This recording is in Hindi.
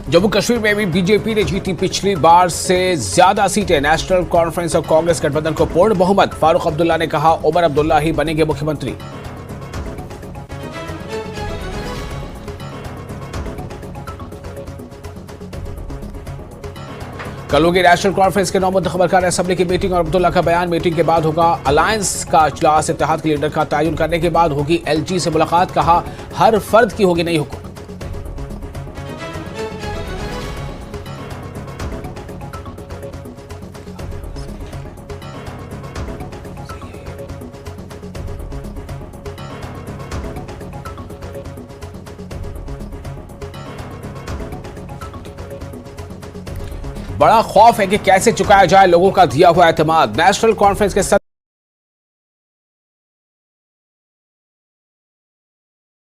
जम्मू कश्मीर में भी बीजेपी ने जीती पिछली बार से ज्यादा सीटें। नेशनल कॉन्फ्रेंस और कांग्रेस गठबंधन को पूर्ण बहुमत। फारूक अब्दुल्ला ने कहा, उमर अब्दुल्ला ही बनेंगे मुख्यमंत्री। कल होगी नेशनल कॉन्फ्रेंस के 9 मुंतखब अरकान असेंबली की मीटिंग और अब्दुल्ला का बयान। मीटिंग के बाद होगा अलायंस का इजलास। इत्तेहाद के लीडर का तयन करने के बाद होगी एलजी से मुलाकात। कहा, हर फर्द की होगी नई हुकूमत। बड़ा खौफ है कि कैसे चुकाया जाए लोगों का दिया हुआ एतमाद। नेशनल कॉन्फ्रेंस के